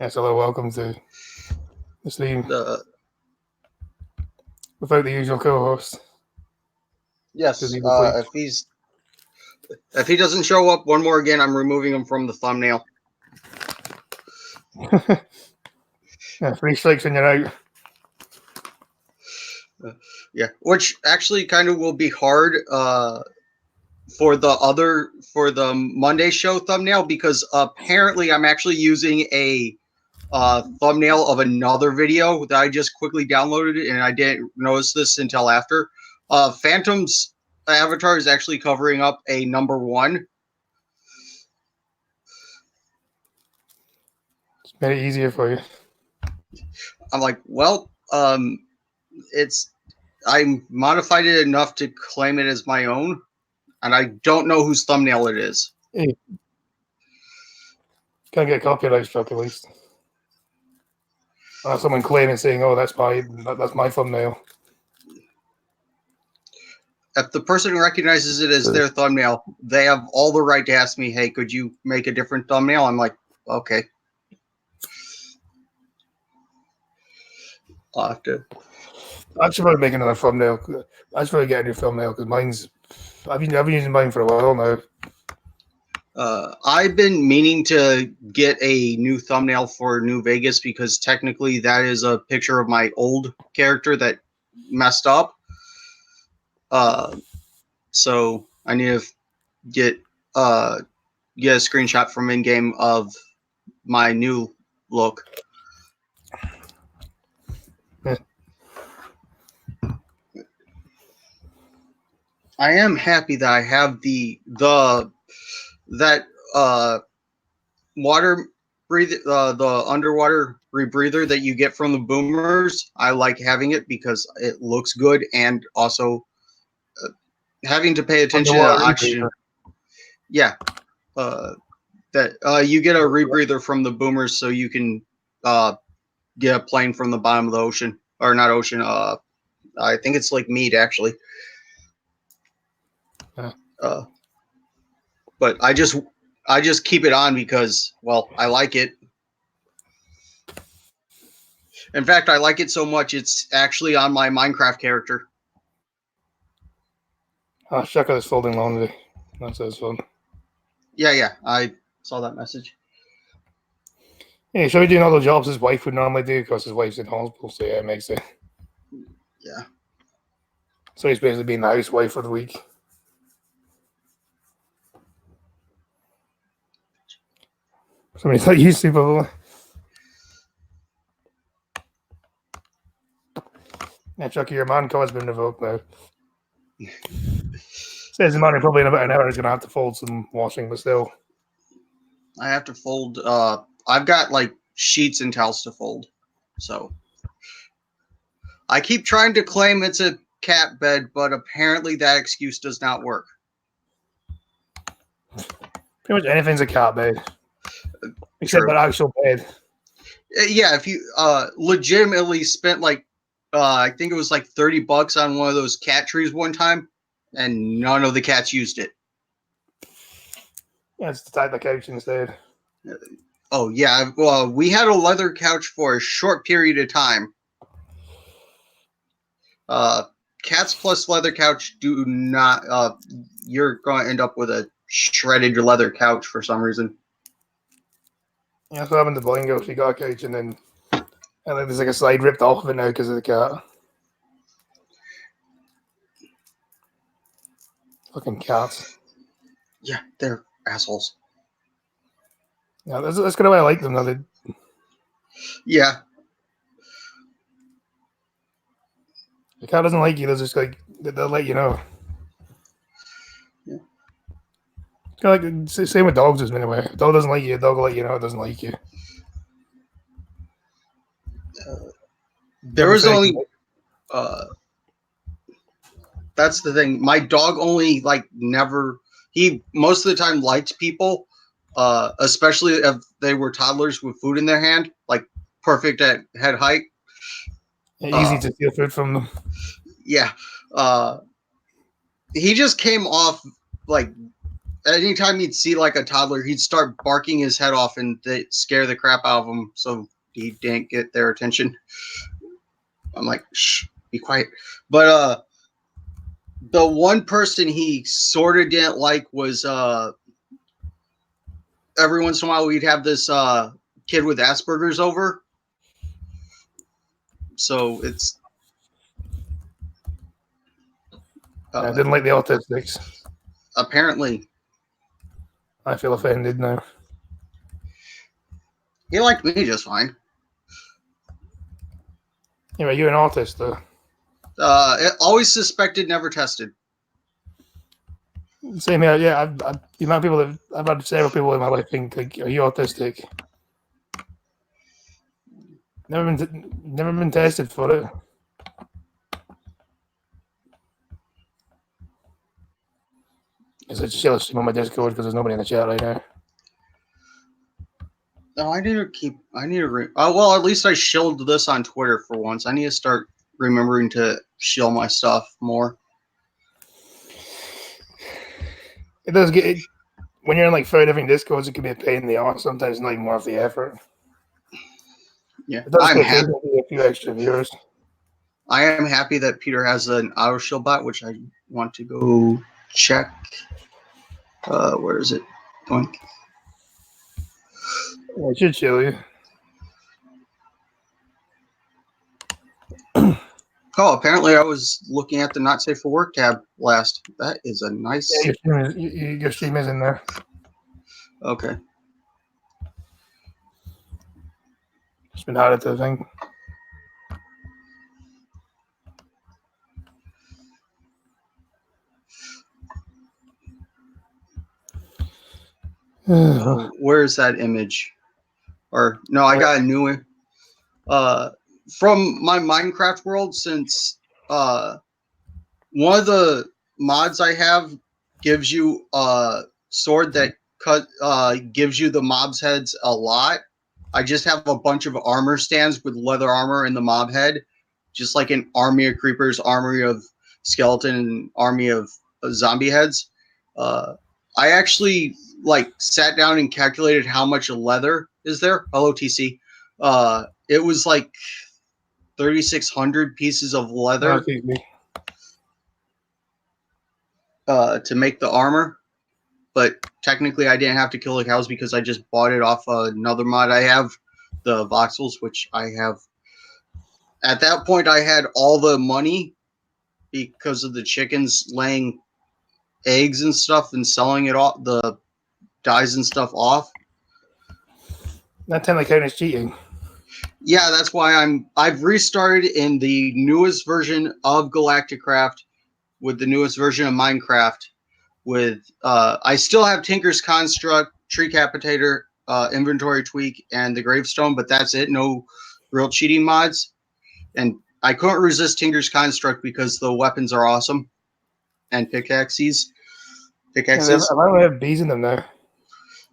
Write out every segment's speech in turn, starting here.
Yes, hello, welcome to the stream The without the usual co-host. yes, if he doesn't show up one more again, I'm removing him from the thumbnail. Yeah, 3 strikes and you're out. Yeah, which actually kind of will be hard for the Monday show thumbnail because apparently I'm actually using a thumbnail of another video that I just quickly downloaded and I didn't notice this until after. Phantom's avatar is actually covering up a number 1. It's made it easier for you. I'm like, well, I modified it enough to claim it as my own, and I don't know whose thumbnail it is. Hey, can't get a copyright struck at least. Unless someone claiming saying, "Oh, that's my thumbnail." If the person recognizes it as their thumbnail, they have all the right to ask me, "Hey, could you make a different thumbnail?" I'm like, okay. I'll have to. I should probably make another thumbnail. I should probably get a new thumbnail because I've been using mine for a while now. I've been meaning to get a new thumbnail for New Vegas because technically that is a picture of my old character that messed up. So I need to get a screenshot from in-game of my new look. I am happy that I have the water the underwater rebreather that you get from the boomers. I like having it because it looks good, and also having to pay attention to oxygen. Yeah, that you get a rebreather from the boomers, so you can get a plane from the bottom of the ocean, or not ocean. I think it's like Mead actually. But I just keep it on because, well, I like it. In fact, I like it so much it's actually on my Minecraft character. Shaka is folding laundry. That says fun. Yeah, I saw that message. Yeah, so he's doing all the jobs his wife would normally do because his wife's in hospital, so yeah, it makes it. Yeah. So he's basically being the housewife for the week. Somebody's not used to probably. Yeah, Chucky, your man card's been revoked now. Says the man probably in about an hour is going to have to fold some washing, but still. I have to fold. I've got like sheets and towels to fold. So I keep trying to claim it's a cat bed, but apparently that excuse does not work. Pretty much anything's a cat bed. Except an actual bed. Yeah, if you legitimately spent like I think it was like $30 on one of those cat trees one time, and none of the cats used it. Yeah, it's the type of couch instead. Oh yeah, well, we had a leather couch for a short period of time. Cats plus leather couch do not. You're going to end up with a shredded leather couch for some reason. Yeah, that's what happened to Blingo. She got a couch and then there's like a slide ripped off of it now because of the cat. Fucking cats. Yeah, they're assholes. Yeah, that's kind of why I like them though. Yeah. The cat doesn't like you. They're just like they'll let you know. Yeah. It's kind of like same with dogs, isn't it? Anyway, if a dog doesn't like you, a dog will let you know it doesn't like you. There was only. That's the thing. My dog only never. He most of the time liked people, especially if they were toddlers with food in their hand, like perfect at head height. Easy to steal food from them. Yeah. He just came off like anytime he'd see like a toddler, he'd start barking his head off and they scare the crap out of him, so he didn't get their attention. I'm like, shh, be quiet. But the one person he sort of didn't like was every once in a while we'd have this kid with Asperger's over. So it's I didn't like the autistics. Apparently. I feel offended now. He liked me just fine. Anyway, you're an artist, though. Always suspected, never tested. Same here. Yeah, the amount of people that I've had several people in my life think, like, are you autistic? Never been tested for it. It's just yellow stream on my Discord because there's nobody in the chat right now. No, I need to. Well, at least I shilled this on Twitter for once. I need to start remembering to shill my stuff more. It does get when you're in like 5 different Discords. It can be a pain in the arse. Sometimes not even worth the effort. Yeah, it does I'm get happy. A few extra viewers. I am happy that Peter has an auto shield bot, which I want to go check. Where is it? Doink. I should show you. Oh, apparently I was looking at the not safe for work tab last. That is a nice. Yeah, your stream is in there. Okay. It's been hard at the thing. Where's that image? Or no, I got a new one. From my Minecraft world, since one of the mods I have gives you a sword that gives you the mob's heads a lot. I just have a bunch of armor stands with leather armor in the mob head, just like an army of creepers, army of skeleton, and army of zombie heads. I actually sat down and calculated how much leather is there. Hello, TC. It was like 3,600 pieces of leather to make the armor. But technically, I didn't have to kill the cows because I just bought it off another mod I have, the voxels, which I have. At that point, I had all the money because of the chickens laying eggs and stuff and selling it off, the dyes and stuff off. That technically counts as cheating. Yeah, that's why I've restarted in the newest version of Galacticraft with the newest version of Minecraft. With I still have Tinker's Construct, Tree Capitator, Inventory Tweak, and the Gravestone, but that's it. No real cheating mods. And I couldn't resist Tinker's Construct because the weapons are awesome. And pickaxes. I don't have bees in them now.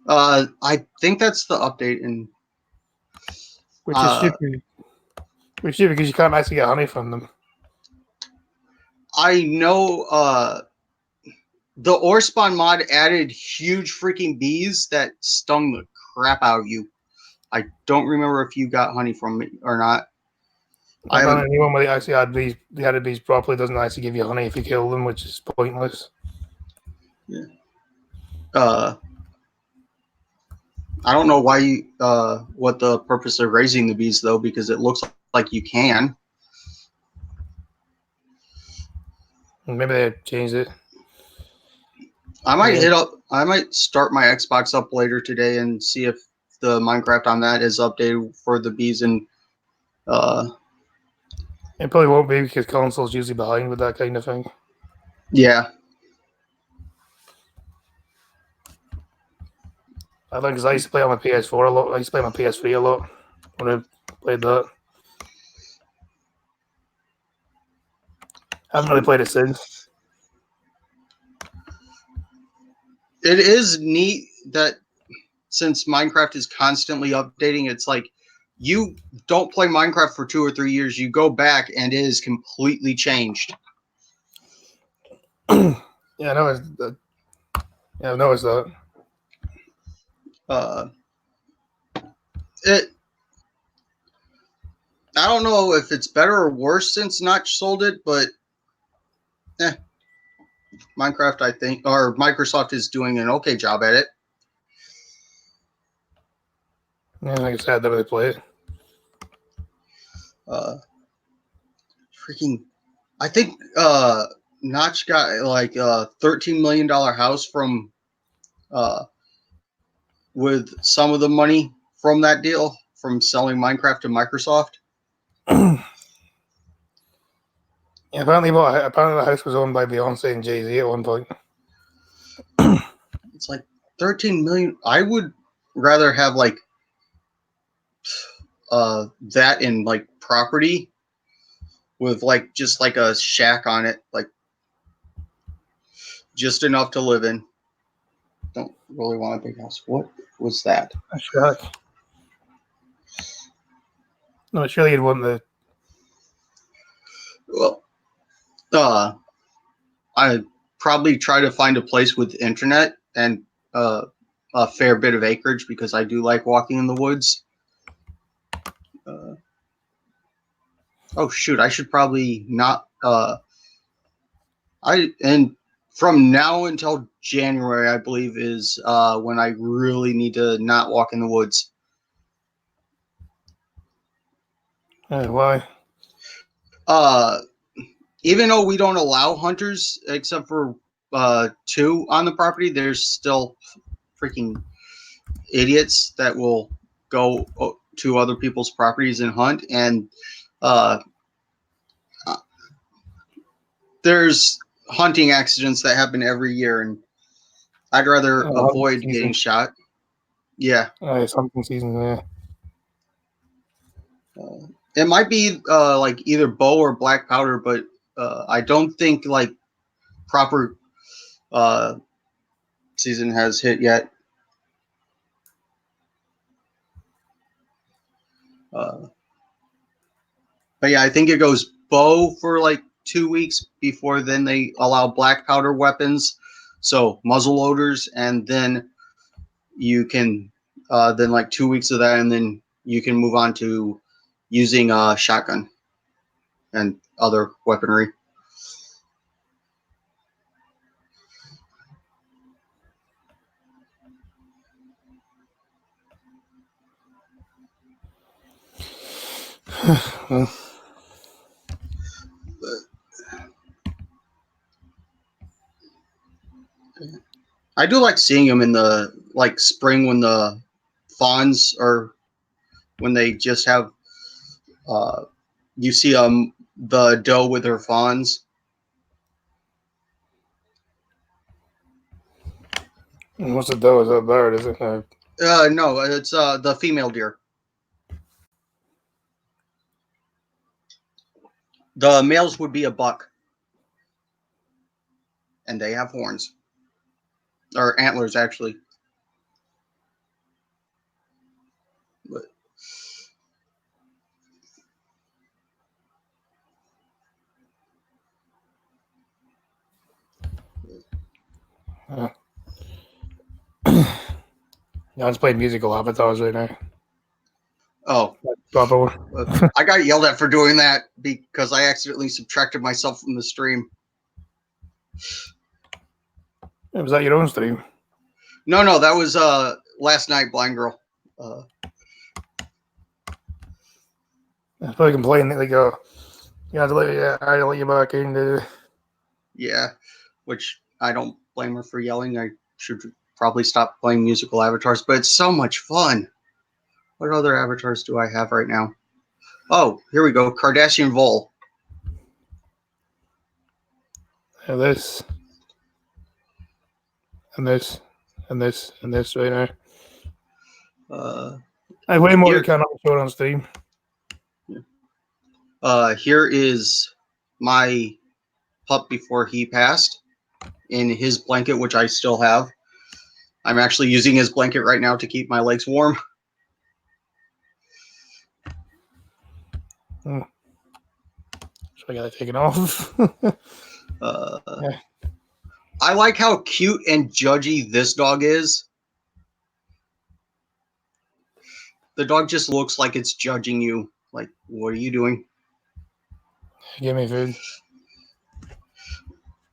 I think that's the update in. Which is stupid. Which is stupid because you can't actually get honey from them. I know the ore spawn mod added huge freaking bees that stung the crap out of you. I don't remember if you got honey from it or not. I don't know anyone where they actually add bees. They added bees properly doesn't actually give you honey if you kill them, which is pointless. Yeah. I don't know why what the purpose of raising the bees though, because it looks like you can. Maybe they changed it. I might start my Xbox up later today and see if the Minecraft on that is updated for the bees and it probably won't be because console's usually behind with that kind of thing. Yeah. I think because I used to play on my PS4 a lot. I used to play on my PS3 a lot when I played that. I haven't really played it since. It is neat that since Minecraft is constantly updating, it's like you don't play Minecraft for 2 or 3 years, you go back and it is completely changed. Yeah, I know. Yeah, I've noticed that. It. I don't know if it's better or worse since Notch sold it, but Minecraft, I think, or Microsoft is doing an okay job at it. Yeah, I think it's sad that they play it. Freaking, I think Notch got like a $13 million house from with some of the money from that deal from selling Minecraft to Microsoft. Yeah, apparently the house was owned by Beyonce and Jay-Z at one point. It's like 13 million. I would rather have like that in like property with like just like a shack on it, like just enough to live in. Don't really want a big house. What was that? A shack. No, surely you'd want the. Well, I probably try to find a place with internet and a fair bit of acreage because I do like walking in the woods. Oh shoot! I should probably not. And from now until January, I believe, is when I really need to not walk in the woods. Why? Even though we don't allow hunters except for 2 on the property, there's still freaking idiots that will go to other people's properties and hunt, and there's hunting accidents that happen every year, and I'd rather avoid getting shot. Yeah. It's hunting season, yeah. It might be like either bow or black powder, but I don't think like proper season has hit yet. But yeah, I think it goes bow for like 2 weeks before then they allow black powder weapons, so muzzle loaders, and then you can then like 2 weeks of that, and then you can move on to using a shotgun and other weaponry. I do like seeing them in the like spring when the fawns are when they just have you see the doe with her fawns. What's the doe? Is that a bird? Is it? No, it's the female deer. The males would be a buck, and they have horns or antlers actually. But Yeah, I'm just playing musical avatars right now. oh, Proper. I got yelled at for doing that because I accidentally subtracted myself from the stream. Was that your own stream? No, that was last night, Blind Girl. I probably complain that they go, I had to let you back in. Yeah, which I don't blame her for yelling. I should probably stop playing musical avatars, but it's so much fun. What other avatars do I have right now? Oh, here we go. Kardashian Vol. And this. And this. And this. And this right now. I have way more here, you cannot show on stream. Here is my pup before he passed in his blanket, which I still have. I'm actually using his blanket right now to keep my legs warm. So I gotta take it off. Yeah. I like how cute and judgy this dog is. The dog just looks like it's judging you. Like, what are you doing? Give me food.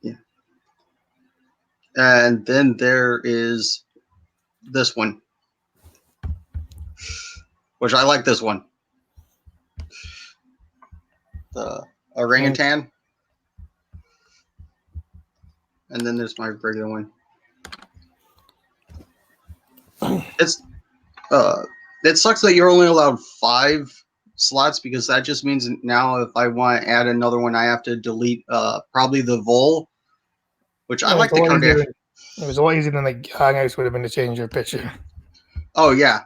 Yeah. And then there is this one, which I like this one. The orangutan. And then there's my regular one. It's it sucks that you're only allowed 5 slots, because that just means now if I want to add another one, I have to delete probably the Vol, which I like the Kardashian. It was a lot easier than like Hangouts would have been to change your picture. Oh yeah.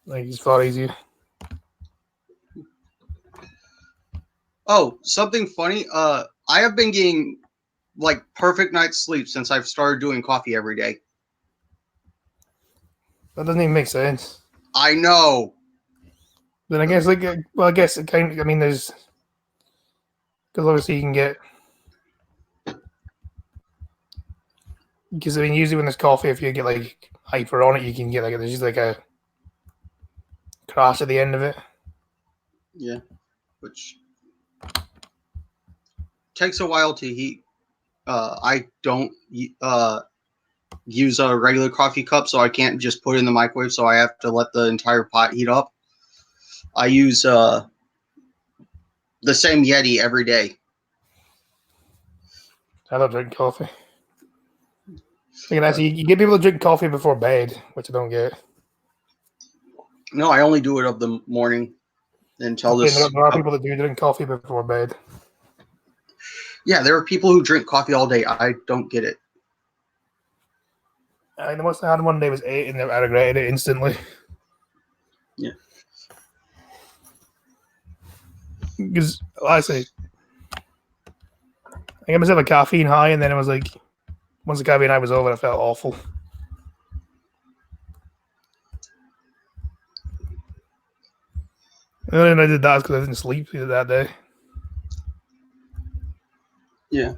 Like it's far easier. Oh, something funny. I have been getting like perfect night's sleep since I've started doing coffee every day. That doesn't even make sense. I know. Then I guess like I guess it kind of, I mean there's, because obviously you can get, because I mean usually when there's coffee, if you get like hyper on it, you can get like there's just like a crash at the end of it. Yeah, which takes a while to heat. I don't use a regular coffee cup, so I can't just put it in the microwave, so I have to let the entire pot heat up. I use the same Yeti every day. I don't drink coffee. Like, actually, you get people to drink coffee before bed, which I don't get. No, I only do it of the morning until this. There are people that do drink coffee before bed. Yeah, there are people who drink coffee all day. I don't get it. I mean, the most I had one day was 8, and I regretted it instantly. Yeah. Because, I say, I got myself a caffeine high, and then it was like, once the caffeine high was over, I felt awful. And then I did that because I didn't sleep that day. Yeah.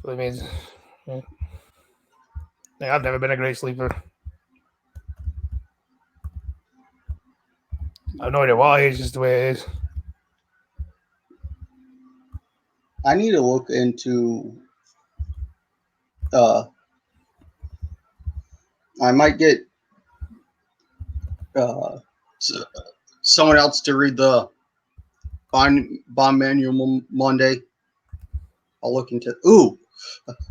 But I mean, yeah. Like, I've never been a great sleeper. I have no idea why, it's just the way it is. I need to look into I might get someone else to read the bond manual Monday. I'll look into. Ooh,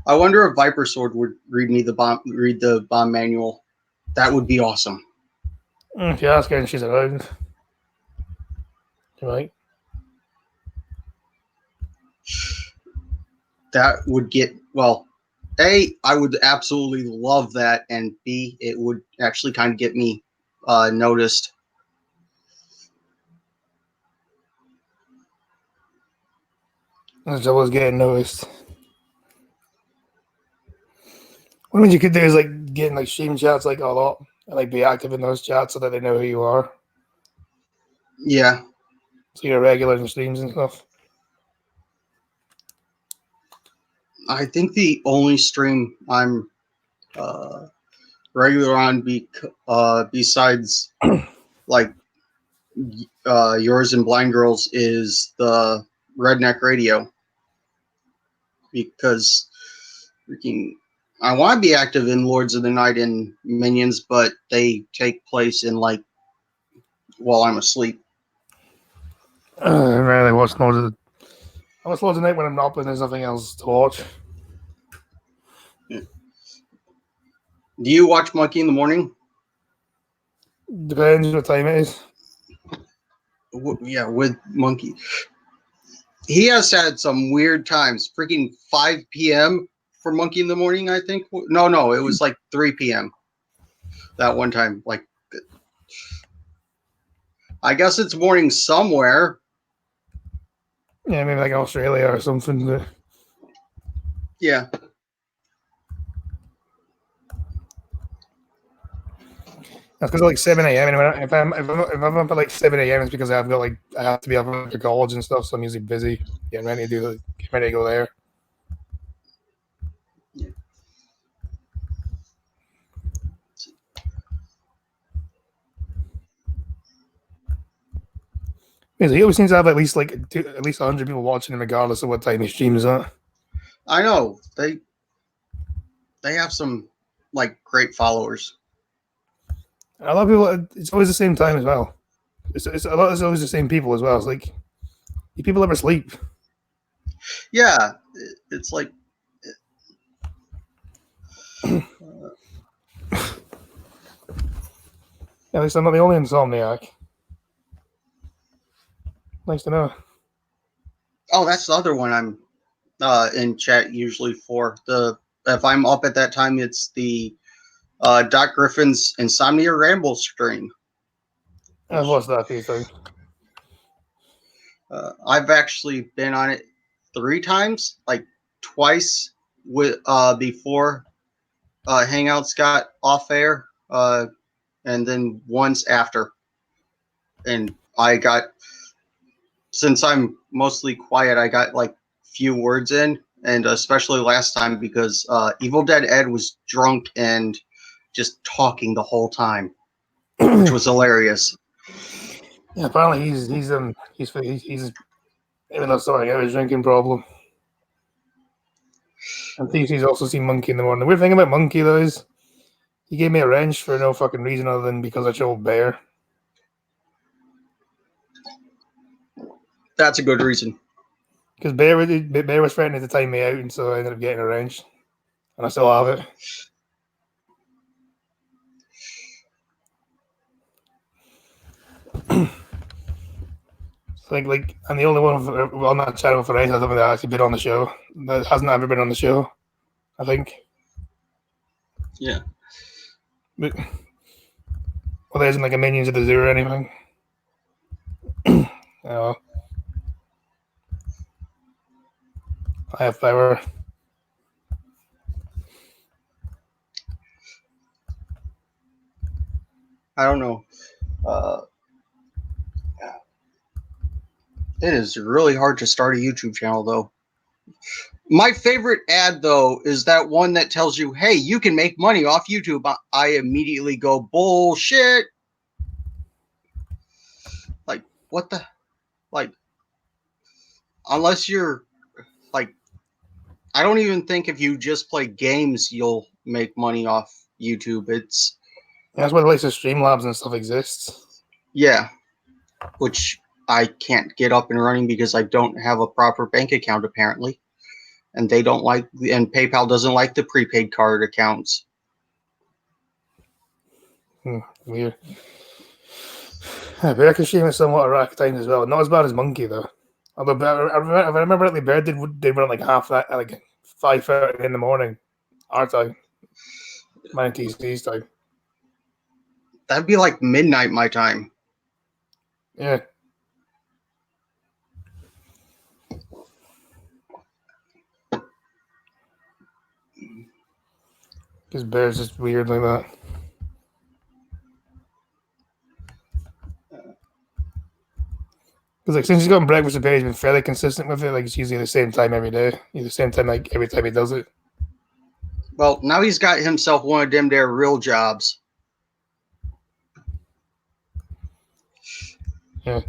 I wonder if Viper Sword would read the bond manual. That would be awesome. If you ask her and she's around, right? That would get A, I would absolutely love that, and B, it would actually kind of get me noticed. It's always getting noticed. What I mean you could do is like getting like stream chats like a lot, and like be active in those chats so that they know who you are. Yeah. So you're regular in streams and stuff. I think the only stream I'm regular on besides like yours and Blind Girls is the Redneck Radio, because freaking I want to be active in Lords of the Night and Minions, but they take place in like while I'm asleep. Really, I watch Lords of the Night when I'm not, but there's nothing else to watch. Yeah. Do you watch Monkey in the Morning? Depends what time it is. Yeah, with Monkey. He has had some weird times. Freaking 5 p.m. for Monkey in the Morning, I think. No, it was like 3 p.m. that one time. Like, I guess it's morning somewhere. Yeah, maybe like Australia or something. But yeah. That's because like 7 a.m. And if I'm up at like 7 a.m., it's because I have to be up for college and stuff. So I'm usually busy getting ready to go there. Yeah. Yeah, he always seems to have at least 100 people watching him, regardless of what time he streams at. I know they have some like great followers. And a lot of people, it's always the same time as well. It's always the same people as well. It's like, do people ever sleep? Yeah, it's like At least I'm not the only insomniac. Nice to know. oh, that's the other one I'm in chat usually for. The if I'm up at that time, it's the Doc Griffin's Insomnia Ramble stream. I've watched that a few times. I've actually been on it 3 times, like twice with before Hangouts got off air, and then once after. And I got, since I'm mostly quiet, I got like few words in, and especially last time because Evil Dead Ed was drunk and just talking the whole time, which was hilarious. Yeah, apparently he's even though sorry, I have a drinking problem. And he's also seen Monkey in the morning. The weird thing about Monkey though is he gave me a wrench for no fucking reason other than because I chose Bear. That's a good reason. Because Bear was threatening to time me out, and so I ended up getting a wrench, and I still have it. Like I'm the only one on that channel for race that actually been on the show. That hasn't ever been on the show, I think. Yeah. But, well, there isn't like a Minions of the Zoo or anything. Oh, I have power. I don't know. It is really hard to start a YouTube channel, though. My favorite ad, though, is that one that tells you, hey, you can make money off YouTube. I immediately go, bullshit. Like, what the? Like, unless you're, like, I don't even think if you just play games, you'll make money off YouTube. It's, That's why the likes of Streamlabs and stuff exists. yeah, which I can't get up and running because I don't have a proper bank account, apparently. And they don't like, and PayPal doesn't like the prepaid card accounts. Weird. Bear can stream at somewhat erratic times as well. Not as bad as Monkey though. Although if I remember rightly, Bear did run like half that, like 5:30 in the morning, our time, mine TC's time. That'd be like midnight my time. Yeah. Because Bear's just weird like that. Because like since he's gotten breakfast and Bear, he's been fairly consistent with it. Like it's usually the same time every day. He's the same time like every time he does it. Well, now he's got himself one of them there real jobs. Yeah.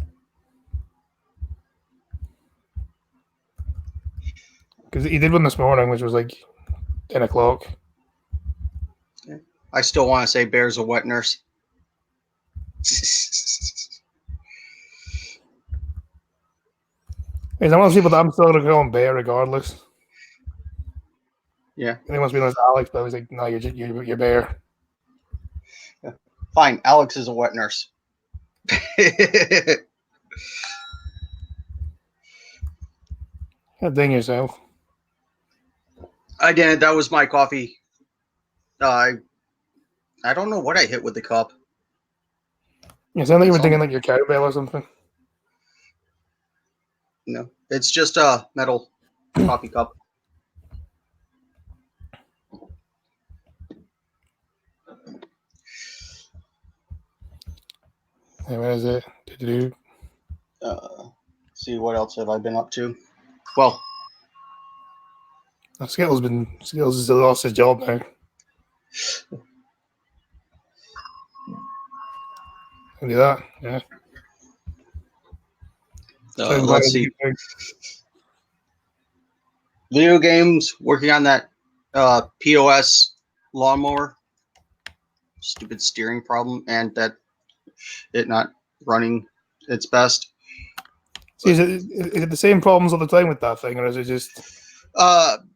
Because he did one this morning, which was like 10 o'clock. I still want to say Bear's a wet nurse. He's one of those people that I'm still going to call him Bear regardless. Yeah. And he wants to be known as Alex, but I was like, no, you're Bear. Yeah. Fine, Alex is a wet nurse. Dang yourself. I didn't. That was my coffee. I don't know what I hit with the cup. You sound like you were thinking like your cowbell or something. No, it's just a metal coffee cup. Hey, where is it? Do-do-do. See, what else have I been up to? Well, Skittles has lost his job now. Can do that. Yeah. let's see. Video games, working on that POS lawnmower. Stupid steering problem, and that it not running its best. See, is it the same problems all the time with that thing, or is it just?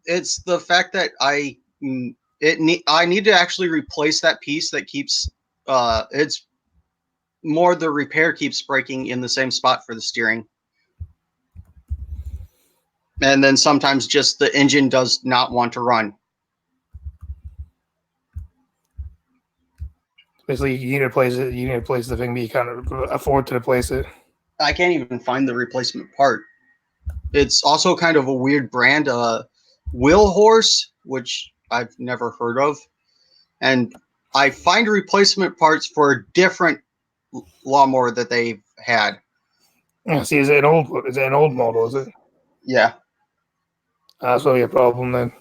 It's the fact that I need to actually replace that piece that keeps. It's more the repair keeps breaking in the same spot for the steering. And then sometimes just the engine does not want to run. Basically, you need to replace it. You need to replace the thing, but you can't afford to replace it. I can't even find the replacement part. It's also kind of a weird brand, Wheel Horse, which I've never heard of. And I find replacement parts for a different lawnmower that they've had. Yeah. See, is it an old model? Is it? Yeah. That's probably a problem then.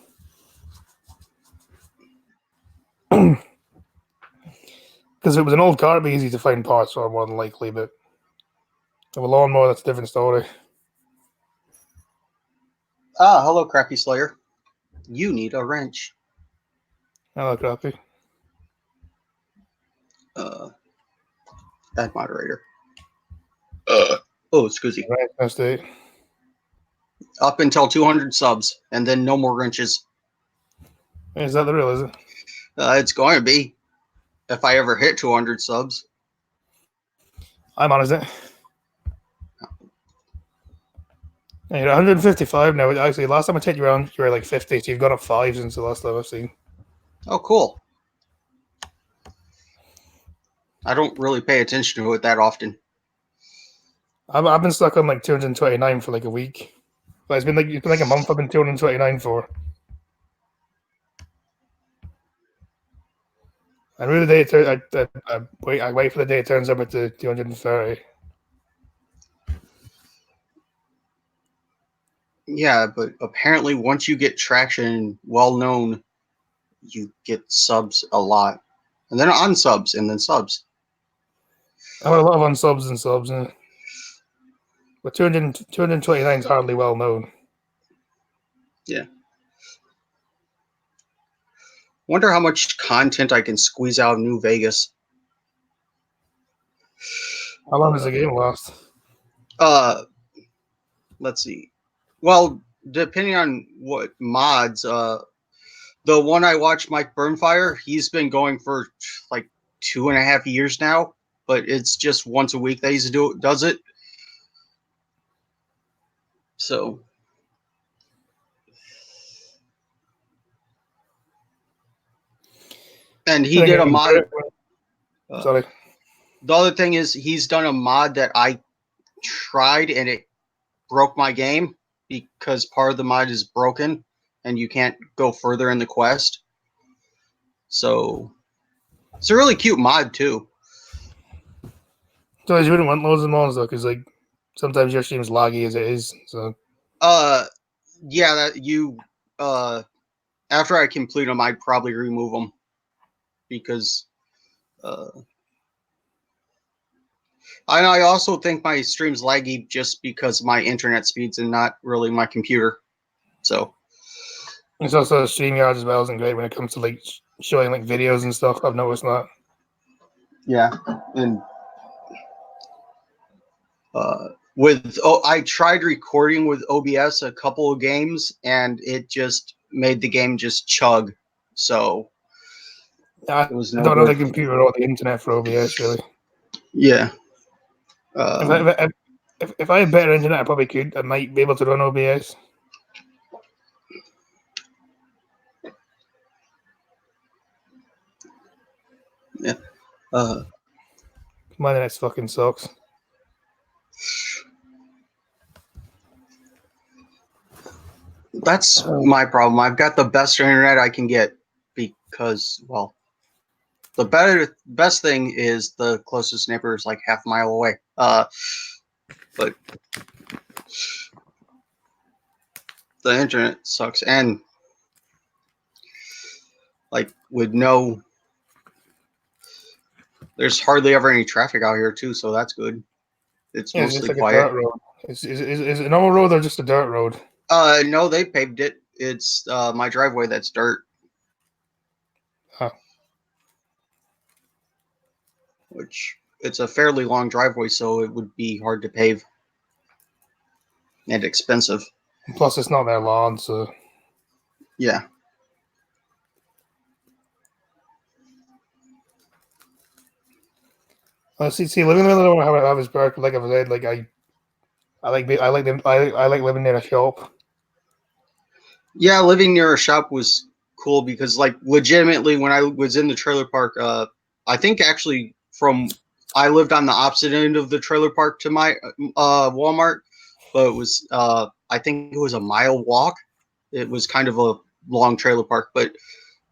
Because if it was an old car, it'd be easy to find parts for, more than likely. But with a lawnmower, that's a different story. Hello, Crappy Slayer. You need a wrench. Hello, Crappy. Add moderator. Oh, excuse me. Right, that's it. Up until 200 subs, and then no more wrenches. Is that the real? Is it? It's going to be if I ever hit 200 subs. I'm on, is it? Yeah, you're 155 now. Actually, last time I checked you around, you were like 50, so you've gone up 5 since the last time I've seen. Oh, cool. I don't really pay attention to it that often. I've been stuck on like 229 for like a week. But it's been like a month I've been 229 for. And really, the day I wait for the day it turns up to 230. Yeah, but apparently once you get traction, well known, you get subs a lot. And then unsubs, and then subs. I have a lot of unsubs and subs. But 229 is hardly well known. Yeah. Wonder how much content I can squeeze out of New Vegas. How long does the game last? Let's see. Well, depending on what mods, the one I watched, Mike Burnfire, he's been going for like 2.5 years now, but it's just once a week that he does it. So, and he did a mod. Sorry. The other thing is he's done a mod that I tried and it broke my game because part of the mod is broken and you can't go further in the quest. So it's a really cute mod too. So you wouldn't want loads of mods though, because like sometimes your stream's laggy as it is. So yeah, that you after I complete them, I'd probably remove them because I also think my stream's laggy just because my internet speeds and not really my computer. So it's also StreamYard as well isn't great when it comes to like showing like videos and stuff. I've noticed that. yeah, and I tried recording with OBS a couple of games and it just made the game just chug. So I it was don't no know the good. computer or the internet for OBS really. Yeah. If I had better internet, I probably could. I might be able to run OBS. Yeah. My internet fucking sucks. That's my problem. I've got the best internet I can get because, well, The best thing is the closest neighbor is like half a mile away. But the internet sucks, and like with no, there's hardly ever any traffic out here too, so that's good. It's Yeah, it's mostly like a quiet. dirt road. Is it a normal road or just a dirt road? No, they paved it. It's my driveway that's dirt, Huh. which it's a fairly long driveway, so it would be hard to pave and expensive. Plus, it's not their lawn, so. Yeah. See, living in the middle of Harrisburg, like I've said, like I like living near a shop. Yeah, living near a shop was cool because, like, legitimately, when I was in the trailer park, I think actually I lived on the opposite end of the trailer park to my Walmart, but it was I think it was a mile walk. It was kind of a long trailer park, but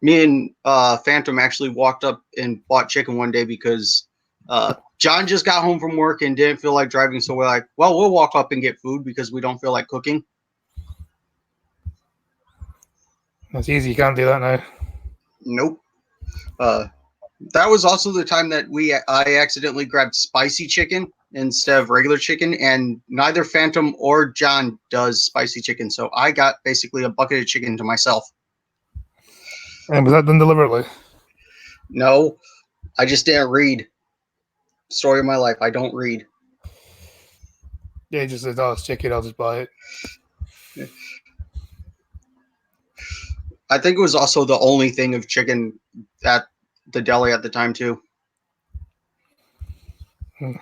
me and Phantom actually walked up and bought chicken one day because John just got home from work and didn't feel like driving, so we're like, well, we'll walk up and get food because we don't feel like cooking. It's easy. You can't do that now. Nope. Uh, that was also the time that I accidentally grabbed spicy chicken instead of regular chicken, and neither Phantom or John does spicy chicken, so I got basically a bucket of chicken to myself. And was that done deliberately? No, I just didn't read. Story of my life, I don't read. Yeah, he just says, "Oh, it's chicken. I'll just buy it." I think it was also the only thing of chicken at the deli at the time too. I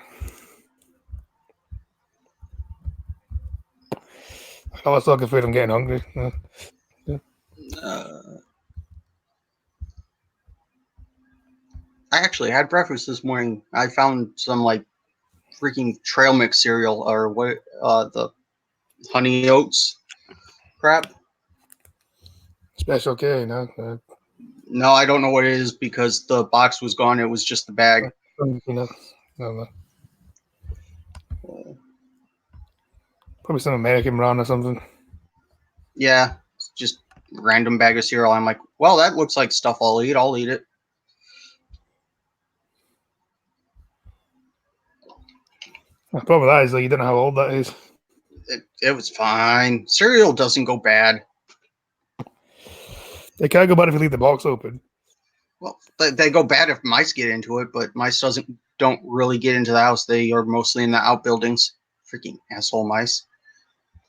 was looking for it. I'm getting hungry. I actually had breakfast this morning. I found some like freaking trail mix cereal or what the honey oats crap. Special K, no. No, I don't know what it is because the box was gone. It was just the bag. Peanuts. No. Probably some American brand or something. Yeah, just random bag of cereal. I'm like, well, that looks like stuff I'll eat. I'll eat it. The problem with that is like you don't know how old that is. It was fine. Cereal doesn't go bad. They can't go bad if you leave the box open. Well, they go bad if mice get into it, but mice don't really get into the house. They are mostly in the outbuildings. Freaking asshole mice.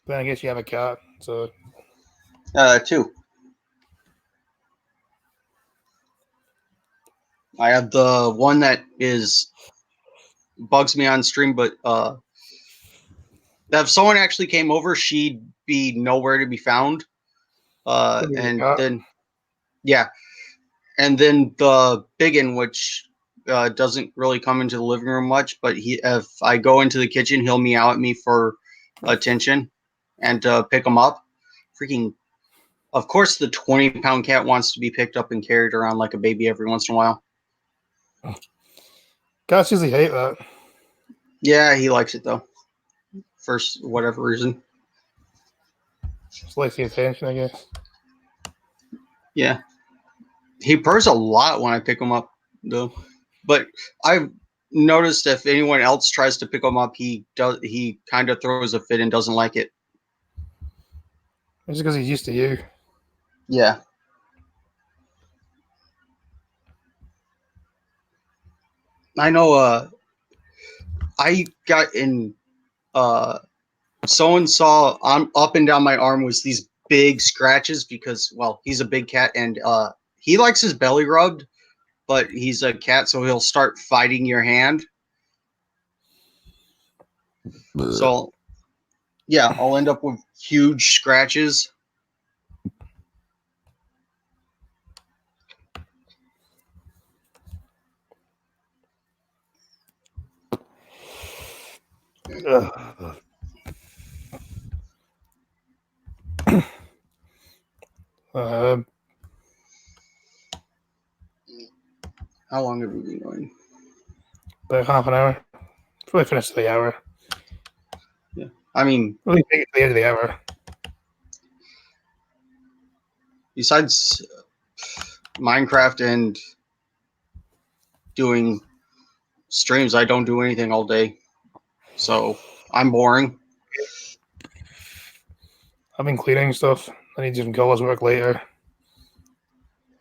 Then I guess you have a cat, so. Two. I have the one that is bugs me on stream, but if someone actually came over, she'd be nowhere to be found. And then, yeah, and then the biggin, which doesn't really come into the living room much, but if I go into the kitchen, he'll meow at me for attention and pick him up. Freaking, of course, the 20-pound cat wants to be picked up and carried around like a baby every once in a while. Cats usually hate that. Yeah, he likes it though, for whatever reason. Just likes the attention, I guess. Yeah, he purrs a lot when I pick him up, though. But I've noticed if anyone else tries to pick him up, he kind of throws a fit and doesn't like it. It's because he's used to you. Yeah. I know. I got in. Someone saw up and down my arm was these big scratches because, well, he's a big cat and he likes his belly rubbed, but he's a cat, so he'll start fighting your hand. So, yeah, I'll end up with huge scratches. Um, How long have we been going? About half an hour. Probably finished the hour. Yeah. I mean, Really take it to the end of the hour. besides Minecraft and doing streams, I don't do anything all day. So I'm boring. I've been cleaning stuff. I need to do some college work later.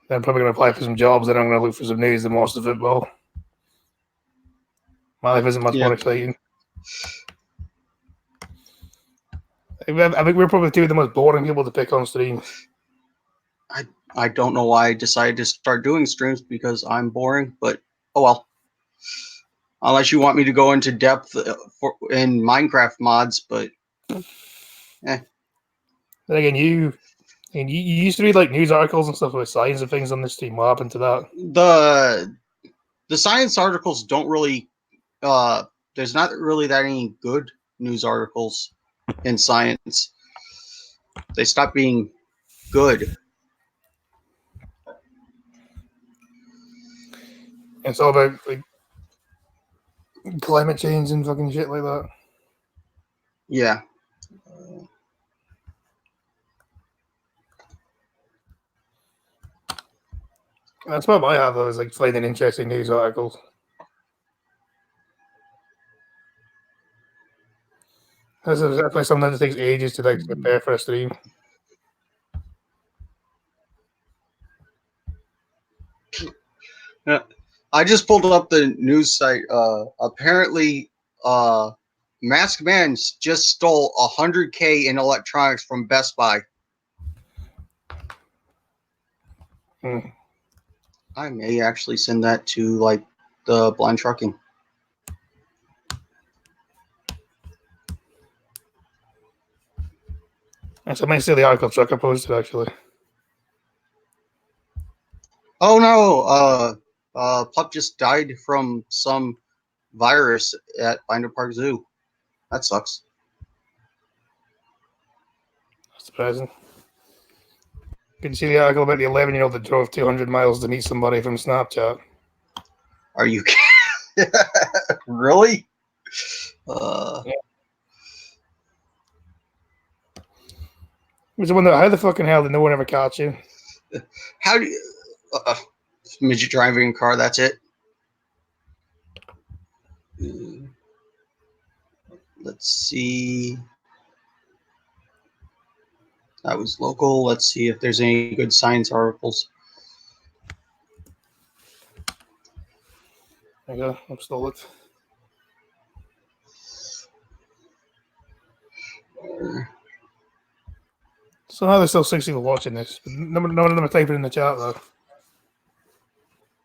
Then I'm probably going to apply for some jobs. Then I'm going to look for some news and watch the football. My life isn't much more exciting. I think we're probably two of the most boring people to pick on stream. I don't know why I decided to start doing streams because I'm boring, but oh well. Unless you want me to go into depth in Minecraft mods, but Then again, you used to read like news articles and stuff about science and things on this stream. What happened to that? The science articles don't really. There's not really that any good news articles in science. They stopped being good. It's all about like climate change and fucking shit like that. Yeah. That's what I have though, is like finding interesting news articles. This is definitely something that takes ages to like prepare for a stream. Yeah. I just pulled up the news site. Apparently, Masked Man just stole $100K in electronics from Best Buy. I may actually send that to like the blind trucking. So I might see the article Trucker posted actually. Oh no! Pup just died from some virus at Binder Park Zoo. That sucks. That's surprising. Can you see the article about the 11-year-old that drove 200 miles to meet somebody from Snapchat? Are you really? Yeah. I wonder how the fucking hell did no one ever catch you? How do you, midget driving a car? That's it. Let's see. That was local. Let's see if there's any good science articles. There you go. I've stole it. So now there's still 6 people watching this. But none of them are typing in the chat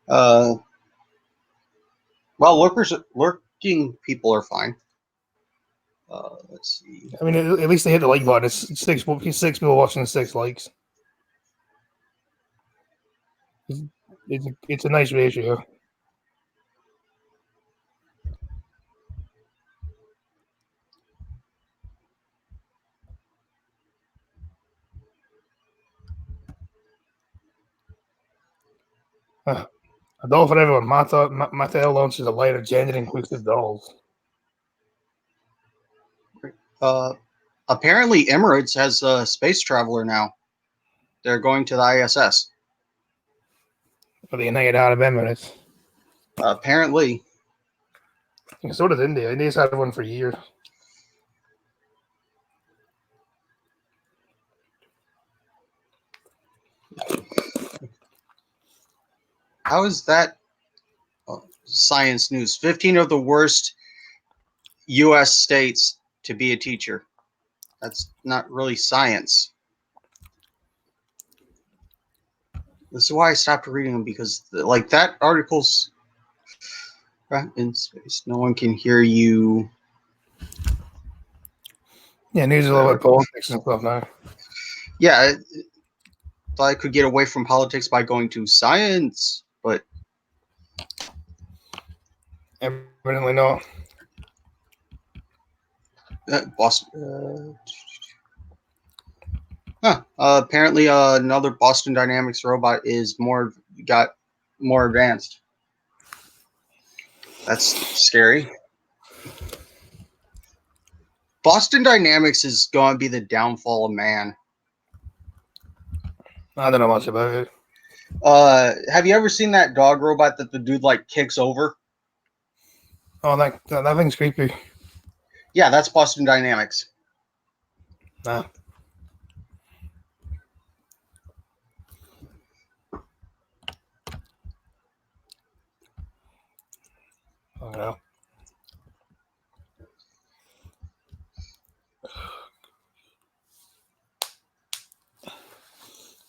though. Well, lurking people are fine. Let's see. I mean, at least they hit the like button. It's six people watching, 6 likes. It's a nice ratio. A doll for everyone. Mattel launches a line of gender-inclusive dolls. Apparently, Emirates has a space traveler now. They're going to the ISS. For the United Arab Emirates. Apparently. And so does India. India's had one for years. How is that science news? 15 of the worst U.S. states to be a teacher. That's not really science. This is why I stopped reading them, because like that article's in space. No one can hear you. Yeah, news is all about politics and stuff now. Yeah, thought I could get away from politics by going to science, but evidently not. Boston. Apparently, another Boston Dynamics robot is got more advanced. That's scary. Boston Dynamics is going to be the downfall of man. I don't know much about it. Have you ever seen that dog robot that the dude like kicks over? Oh, that thing's creepy. Yeah, that's Boston Dynamics. Nah. I don't know.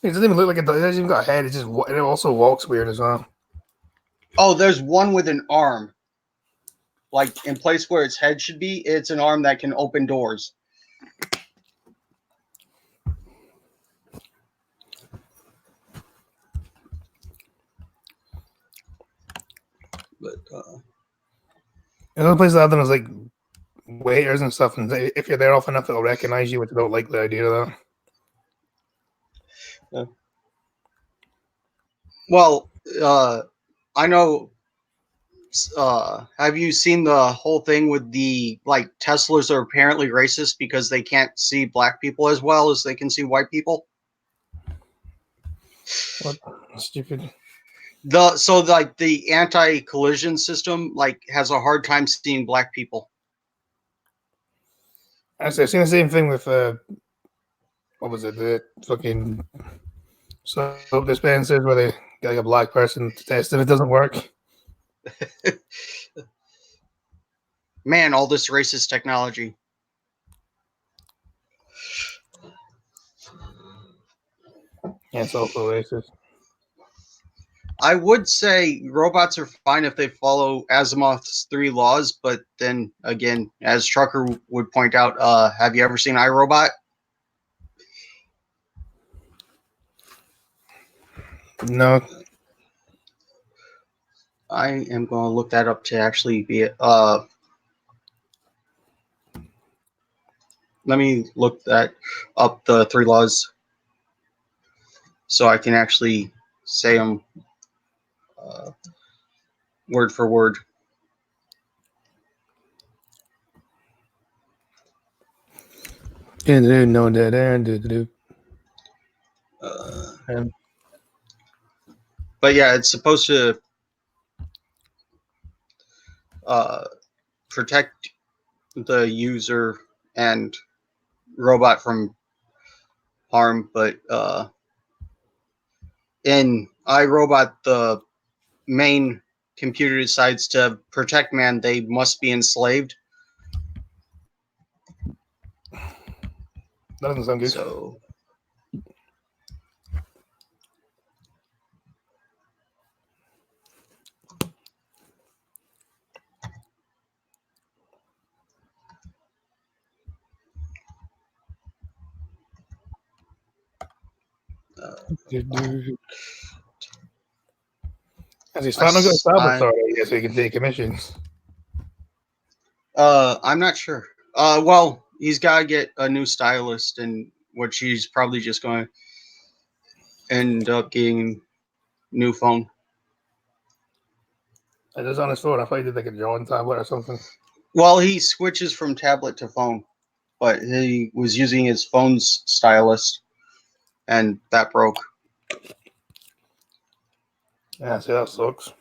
It doesn't even look like it hasn't even got a head. It also walks weird as well. Oh, there's one with an arm. Like in place where its head should be, it's an arm that can open doors. But Another place that is like waiters and stuff, and if you're there often enough, it'll recognize you, which I don't like the idea of that. yeah. Well, I know. Have you seen the whole thing with the like Teslas are apparently racist because they can't see black people as well as they can see white people? What stupid? So like the anti-collision system like has a hard time seeing black people. Actually, I've seen the same thing with what was it? The fucking soap dispensers where they get like a black person to test and it doesn't work. Man, all this racist technology. Yeah, it's also racist. I would say robots are fine if they follow Asimov's 3 laws, but then again, as Trucker would point out, have you ever seen iRobot? No. I am going to look that up to actually be let me look that up, the 3 laws, so I can actually say them word for word. No, But yeah, it's supposed to protect the user and robot from harm, but in iRobot, the main computer decides to protect man, they must be enslaved. That doesn't sound good. So Has he starting to go established I already? So he can take commissions. I'm not sure. Well, he's got to get a new stylist, and which he's probably just going to end up getting new phone. It is on his phone. I thought he did like a drawing tablet or something. Well, he switches from tablet to phone, but he was using his phone's stylus, and that broke. Yeah, see, that sucks.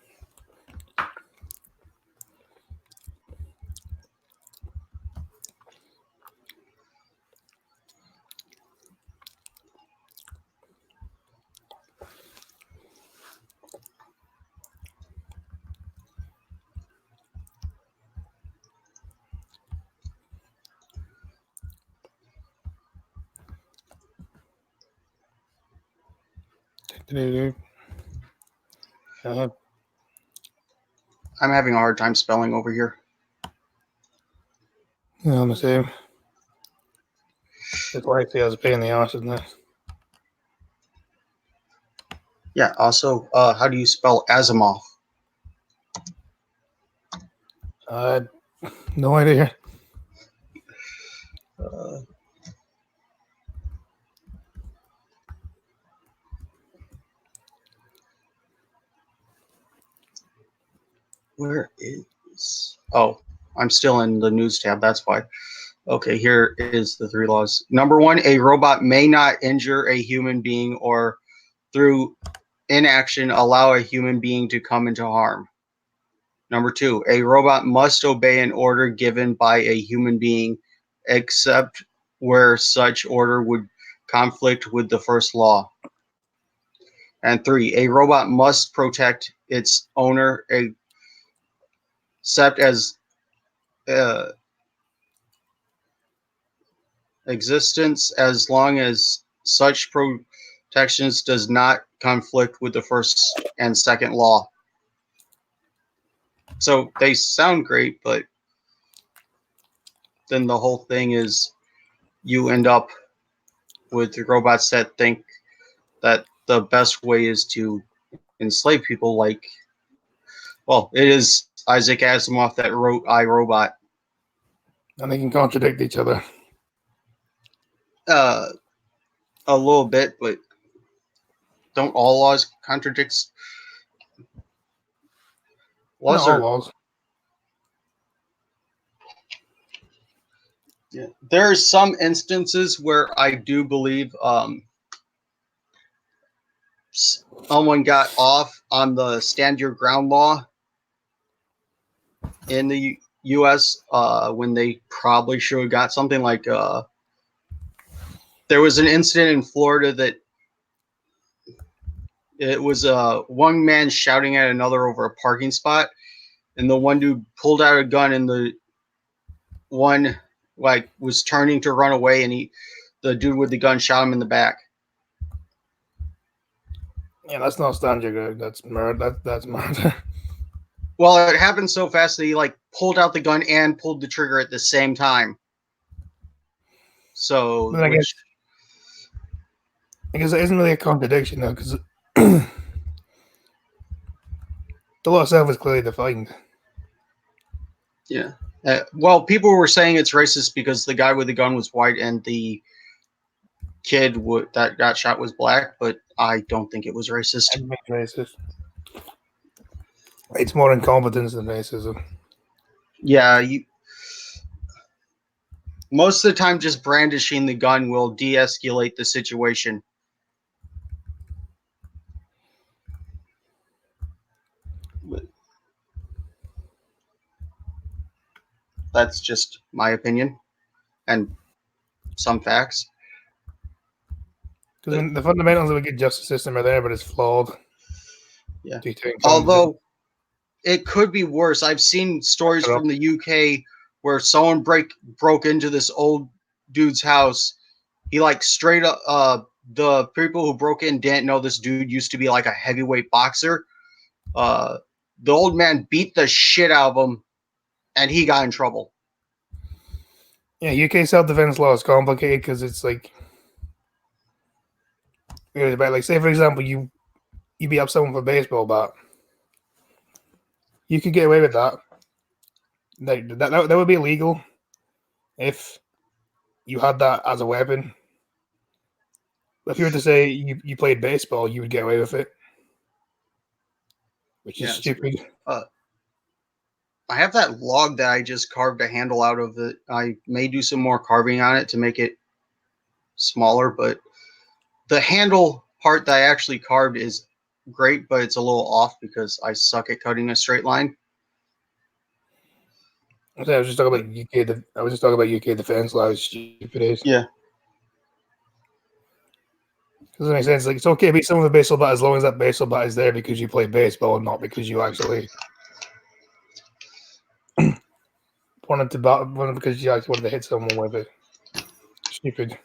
I'm having a hard time spelling over here. Yeah, I'm the same. It's like he has a pain in the ass, isn't it? Yeah. Also, how do you spell Asimov? No idea. Where is Oh, I'm still in the news tab. That's why. Okay, here is the 3 laws. Number 1, a robot may not injure a human being or through inaction allow a human being to come into harm. Number 2, a robot must obey an order given by a human being, except where such order would conflict with the first law. And 3, a robot must protect its owner, except as existence as long as such protections does not conflict with the first and second law. So they sound great, but then the whole thing is you end up with robots that think that the best way is to enslave people. Like, well, it is Isaac Asimov that wrote I, Robot. And they can contradict each other. A little bit, but don't all laws contradict? Laws Not all are. laws. Yeah. There are some instances where I do believe someone got off on the stand your ground law in the U.S. When they probably should have got something like there was an incident in Florida that it was one man shouting at another over a parking spot, and the one dude pulled out a gun, and the one was turning to run away, and the dude with the gun shot him in the back. Yeah, that's not stand your ground. That's murder. That's murder. Well, it happened so fast that he pulled out the gun and pulled the trigger at the same time. So, But I guess it isn't really a contradiction though, because the law itself is clearly defined. Yeah. Well, people were saying it's racist because the guy with the gun was white and the kid that got shot was black, but I don't think it was racist. I think it's racist. It's more incompetence than racism. Yeah, most of the time just brandishing the gun will de-escalate the situation. But that's just my opinion and some facts. Because the fundamentals of a good justice system are there, but it's flawed. Yeah. Although it could be worse. I've seen stories from the UK where someone broke into this old dude's house. He straight up the people who broke in didn't know this dude used to be a heavyweight boxer. The old man beat the shit out of him, and he got in trouble. Yeah, UK self-defense law is complicated because it's say for example, you beat up someone with a baseball bat. You could get away with that. That would be illegal if you had that as a weapon. If you were to say you played baseball, you would get away with it, which is stupid. I have that log that I just carved a handle out of it. I may do some more carving on it to make it smaller, but the handle part that I actually carved is great, but it's a little off because I suck at cutting a straight line. I was just talking about UK. I was just talking about UK defense law. How stupid it is. Yeah. Doesn't make sense. It's okay to beat someone with a baseball bat as long as that baseball bat is there because you play baseball and not because you actually because you actually wanted to hit someone with it. Stupid.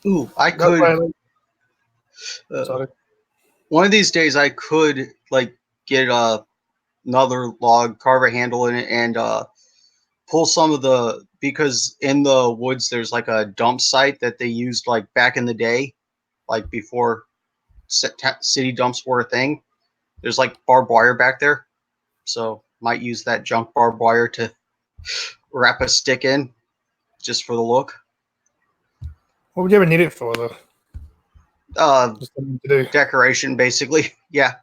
Ooh, I could. Sorry. One of these days, I could get another log, carve a handle in it, and pull some of because in the woods there's a dump site that they used back in the day, before city dumps were a thing. There's barbed wire back there, so might use that junk barbed wire to wrap a stick in, just for the look. What would you ever need it for, though? Just something to do. Decoration, basically. Yeah,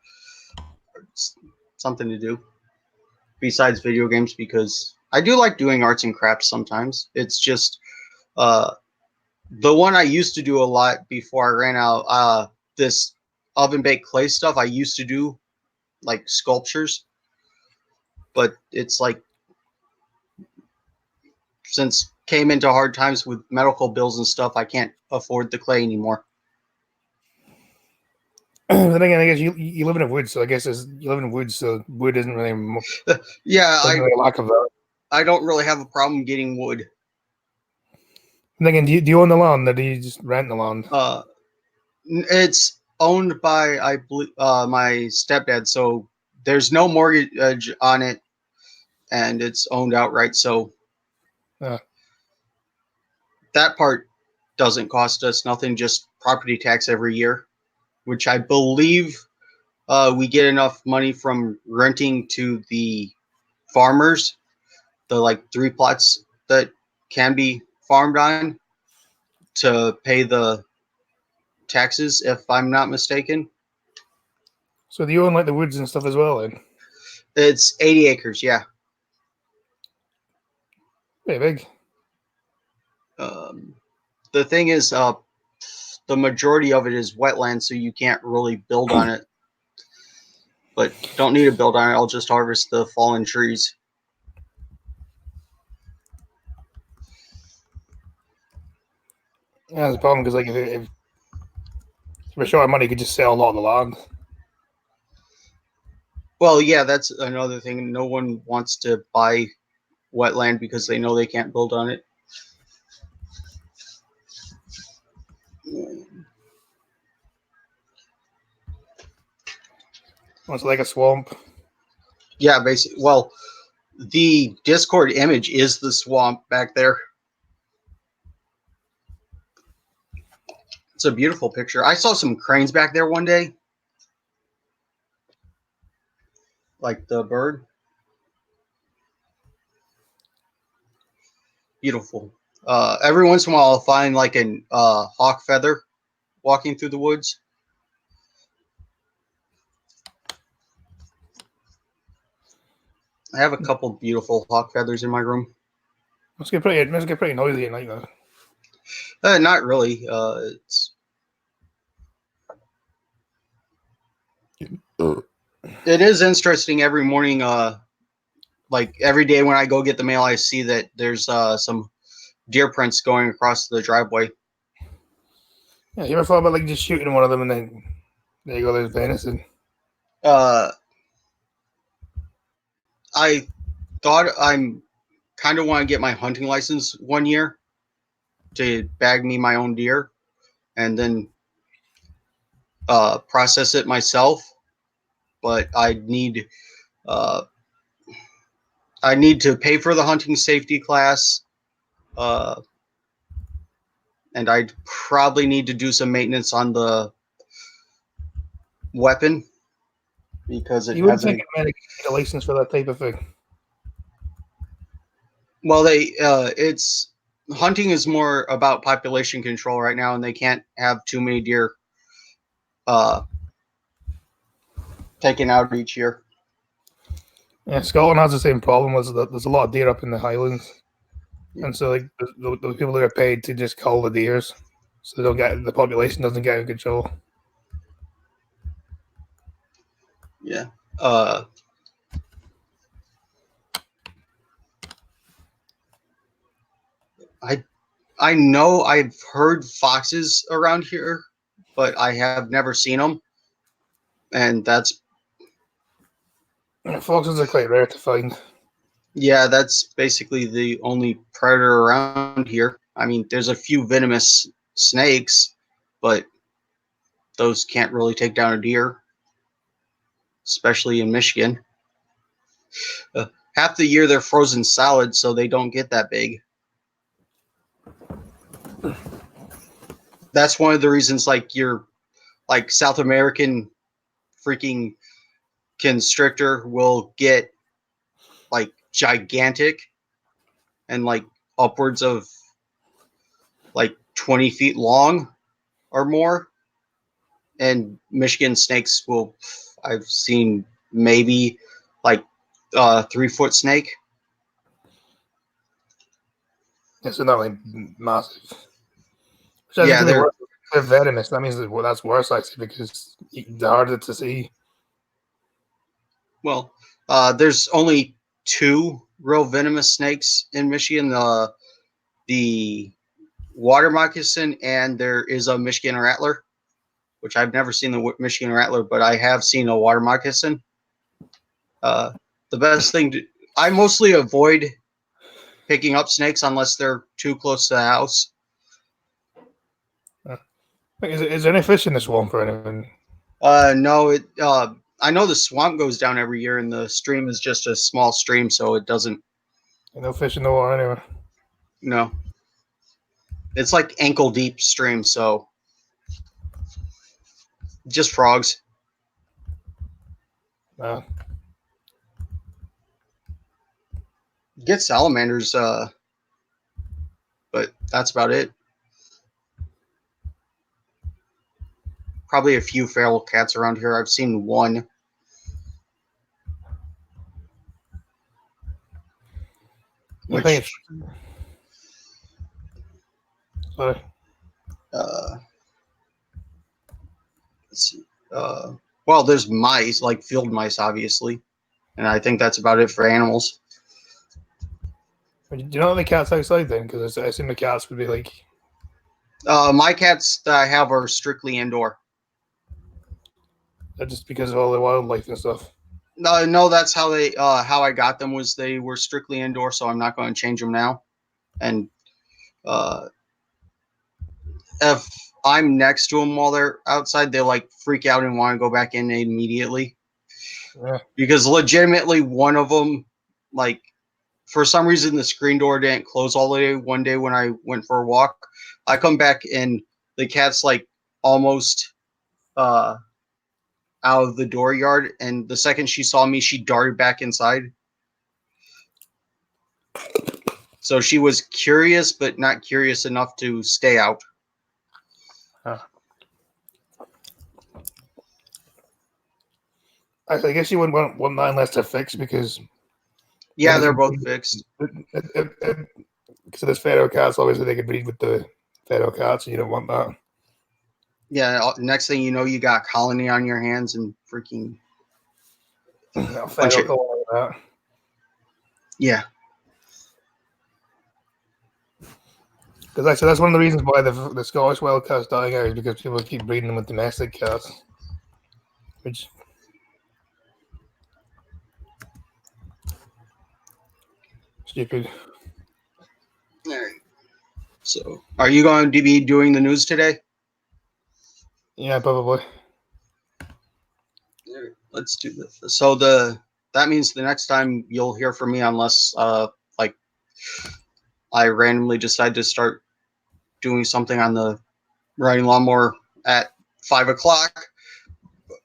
it's something to do besides video games, because I do like doing arts and crafts sometimes. It's just uh, the one I used to do a lot before I ran out. This oven baked clay stuff I used to do like sculptures, but it's like since came into hard times with medical bills and stuff, I can't afford the clay anymore. Then again, I guess you live in a woods, so I guess you live in woods, so wood isn't really Yeah, doesn't really lack of that. I don't really have a problem getting wood. And again, do you own the land, or do you just rent the land? It's owned by I believe my stepdad, so there's no mortgage on it, and it's owned outright. So Yeah. that part doesn't cost us nothing, just property tax every year, which I believe we get enough money from renting to the farmers, the like 3 plots that can be farmed on, to pay the taxes, if I'm not mistaken. So do you own like the woods and stuff as well? Then It's 80 acres, yeah. pretty big. The thing is, the majority of it is wetland, so you can't really build on it. But don't need to build on it. I'll just harvest the fallen trees. Yeah, that's the problem because like if we're short of money, you could just sell a lot of the land. Well, yeah, that's another thing. No one wants to buy wetland because they know they can't build on it. It's like a swamp. Yeah, basically. Well, the Discord image is the swamp back there. It's a beautiful picture. I saw some cranes back there one day. Like the bird. Beautiful. Every once in a while, I'll find like an hawk feather walking through the woods. I have a couple beautiful hawk feathers in my room. Must get pretty noisy at night though. Not really. It is interesting every morning. Like every day when I go get the mail, I see that there's some deer prints going across the driveway. Yeah, you ever thought about like just shooting one of them and then there you go, there's venison. I thought I'm kind of want to get my hunting license one year to bag me my own deer, and then process it myself. But uh, I need to pay for the hunting safety class, and I'd probably need to do some maintenance on the weapon because it You wouldn't hasn't. think a man need a license for that type of thing. Well, it's hunting is more about population control right now, and they can't have too many deer taken out each year. Yeah, Scotland has the same problem. There's a lot of deer up in the Highlands, and so like the people that are paid to just cull the deers, so they don't get the population doesn't get out of control. Yeah. I know I've heard foxes around here, but I have never seen them, and that's Foxes are quite rare to find. that's basically the only predator around here. I mean, there's a few venomous snakes, but those can't really take down a deer, especially in Michigan. Half the year they're frozen solid, so they don't get that big. That's one of the reasons, like your like South American freaking constrictor will get like gigantic and like upwards of like 20 feet long or more. and Michigan snakes I've seen maybe like 3-foot snake. It's not like massive. Which I Yeah, think they're venomous. That means that's worse actually because they're harder to see. Well, there's only 2 real venomous snakes in Michigan. The water moccasin, and there is a Michigan rattler, which I've never seen the Michigan rattler, but I have seen a water moccasin. The best thing I mostly avoid picking up snakes unless they're too close to the house. Is there any fish in the swamp or anything? No, I know the swamp goes down every year, and the stream is just a small stream, so it doesn't. No fish in the water anyway. No, it's like ankle deep stream, so just frogs. Get salamanders, but that's about it. Probably a few feral cats around here. I've seen one. Which, I think sorry. Let's see. Well, there's mice, like field mice, obviously, and I think that's about it for animals. Do you know the cats outside then? Because I assume the cats would be like. My cats that I have are strictly indoor. Just because of all the wildlife and stuff. No, that's how how I got them was they were strictly indoor, so I'm not going to change them now. And if I'm next to them while they're outside, they like freak out and want to go back in immediately. Yeah. Because legitimately, one of them, like, for some reason, the screen door didn't close all the way. One day when I went for a walk, I come back and the cat's like almost out of the dooryard, and the second she saw me, she darted back inside. So she was curious, but not curious enough to stay out. I guess you wouldn't want that unless they're fixed because. Yeah, they're both fixed. Because there's feral cats, obviously they can breed with the feral cats, and you don't want that. Yeah, next thing you know, you got a colony on your hands and freaking. Feral colony like that. Yeah. Because actually, that's one of the reasons why the Scottish wild cat's dying out is because people keep breeding them with domestic cats, which. Stupid. All right. So, are you going to be doing the news today? Yeah, probably. Let's do this. So that means the next time you'll hear from me, unless like I randomly decide to start doing something on the riding lawnmower at 5:00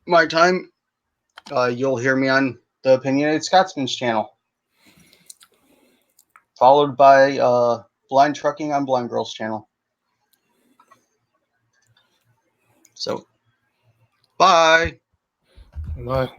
my time, you'll hear me on the Opinionated Scotsman's channel, followed by Blind Trucking on Blind Girl's channel. So, bye. Bye.